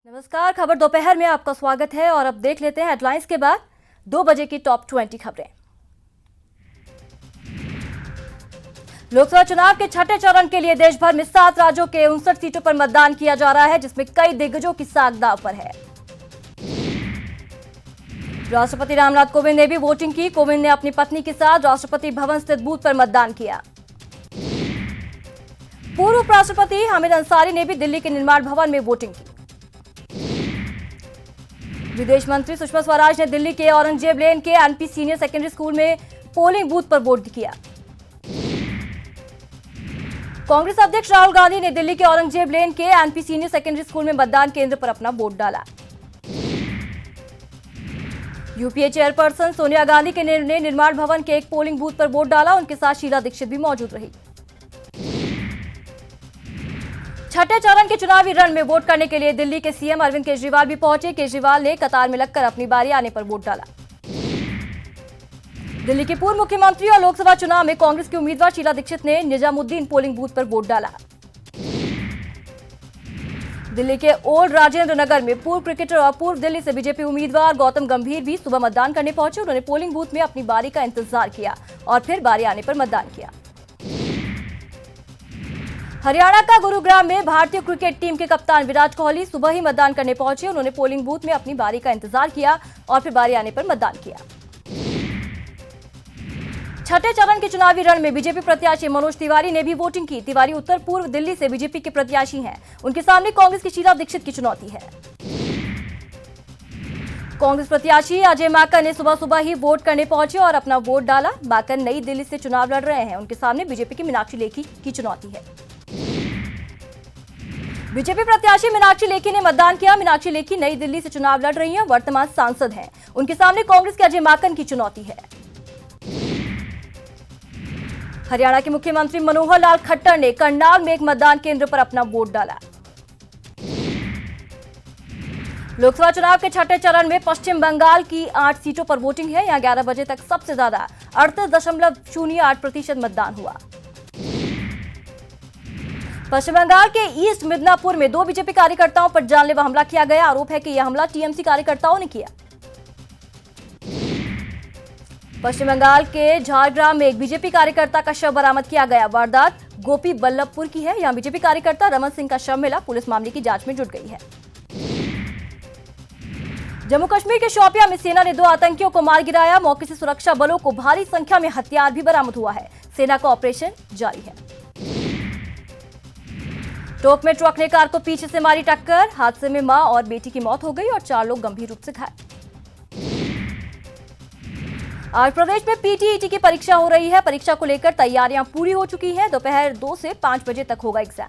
नमस्कार, खबर दोपहर में आपका स्वागत है और अब देख लेते हैं हेडलाइंस के बाद 2 बजे की टॉप 20 खबरें। लोकसभा चुनाव के छठे चरण के लिए देश भर में 7 राज्यों के 59 सीटों पर मतदान किया जा रहा है, जिसमें कई दिग्गजों की साख दांव पर है। राष्ट्रपति रामनाथ कोविंद ने भी वोटिंग की। कोविंद ने अपनी पत्नी के साथ राष्ट्रपति भवन स्थित बूथ पर मतदान किया। पूर्व उपराष्ट्रपति हामिद अंसारी ने भी दिल्ली के निर्माण भवन में वोटिंग की। विदेश मंत्री सुषमा स्वराज ने दिल्ली के औरंगजेब लेन के एनपी सीनियर सेकेंडरी स्कूल में पोलिंग बूथ पर वोट किया। कांग्रेस अध्यक्ष राहुल गांधी ने दिल्ली के औरंगजेब लेन के एनपी सीनियर सेकेंडरी स्कूल में मतदान केंद्र पर अपना वोट डाला। यूपीए चेयरपर्सन सोनिया गांधी के ने निर्माण भवन के एक पोलिंग बूथ पर वोट डाला। उनके साथ शीला दीक्षित भी मौजूद रही। छठे चरण के चुनावी रण में वोट करने के लिए दिल्ली के सीएम अरविंद केजरीवाल भी पहुंचे। केजरीवाल ने कतार में लगकर अपनी बारी आने पर वोट डाला। दिल्ली के पूर्व मुख्यमंत्री और लोकसभा चुनाव में कांग्रेस की उम्मीदवार शीला दीक्षित ने निजामुद्दीन पोलिंग बूथ पर वोट डाला। दिल्ली के ओल्ड राजेंद्र नगर में पूर्व क्रिकेटर और पूर्व दिल्ली से बीजेपी उम्मीदवार गौतम गंभीर भी सुबह मतदान करने पहुंचे। उन्होंने पोलिंग बूथ में अपनी बारी का इंतजार किया और फिर बारी आने पर मतदान किया। हरियाणा का गुरुग्राम में भारतीय क्रिकेट टीम के कप्तान विराट कोहली सुबह ही मतदान करने पहुंचे। उन्होंने पोलिंग बूथ में अपनी बारी का इंतजार किया और फिर बारी आने पर मतदान किया। छठे चरण के चुनावी रण में बीजेपी प्रत्याशी मनोज तिवारी ने भी वोटिंग की। तिवारी उत्तर पूर्व दिल्ली से बीजेपी के प्रत्याशी हैं। उनके सामने कांग्रेस की शीला दीक्षित की चुनौती है। कांग्रेस प्रत्याशी अजय माकन ने सुबह सुबह ही वोट करने पहुंचे और अपना वोट डाला। माकन नई दिल्ली से चुनाव लड़ रहे हैं। उनके सामने बीजेपी की मीनाक्षी लेखी की चुनौती है। बीजेपी प्रत्याशी मीनाक्षी लेखी ने मतदान किया। मीनाक्षी लेखी नई दिल्ली से चुनाव लड़ रही हैं, वर्तमान सांसद हैं। उनके सामने कांग्रेस के अजय माकन की चुनौती है। हरियाणा के मुख्यमंत्री मनोहर लाल खट्टर ने करनाल में एक मतदान केंद्र पर अपना वोट डाला। लोकसभा चुनाव के छठे चरण में पश्चिम बंगाल की 8 सीटों पर वोटिंग है। यहां 11 बजे तक सबसे ज्यादा 38.08% मतदान हुआ। पश्चिम बंगाल के ईस्ट मिदनापुर में 2 बीजेपी कार्यकर्ताओं पर जानलेवा हमला किया गया। आरोप है कि यह हमला टीएमसी कार्यकर्ताओं ने किया। पश्चिम बंगाल के झारग्राम में एक बीजेपी कार्यकर्ता का शव बरामद किया गया। वारदात गोपी बल्लभपुर की है। यहां बीजेपी कार्यकर्ता रमन सिंह का शव मिला। पुलिस मामले की जांच में जुट गई है। जम्मू कश्मीर के शोपियां में सेना ने 2 आतंकियों को मार गिराया। मौके से सुरक्षा बलों को भारी संख्या में हथियार भी बरामद हुआ है। सेना का ऑपरेशन जारी है। टोंक में ट्रक ने कार को पीछे से मारी टक्कर। हादसे में मां और बेटी की मौत हो गई और 4 लोग गंभीर रूप से घायल। आज प्रदेश में पीटीईटी की परीक्षा हो रही है। परीक्षा को लेकर तैयारियां पूरी हो चुकी हैं। दोपहर 2 से 5 बजे तक होगा एग्जाम।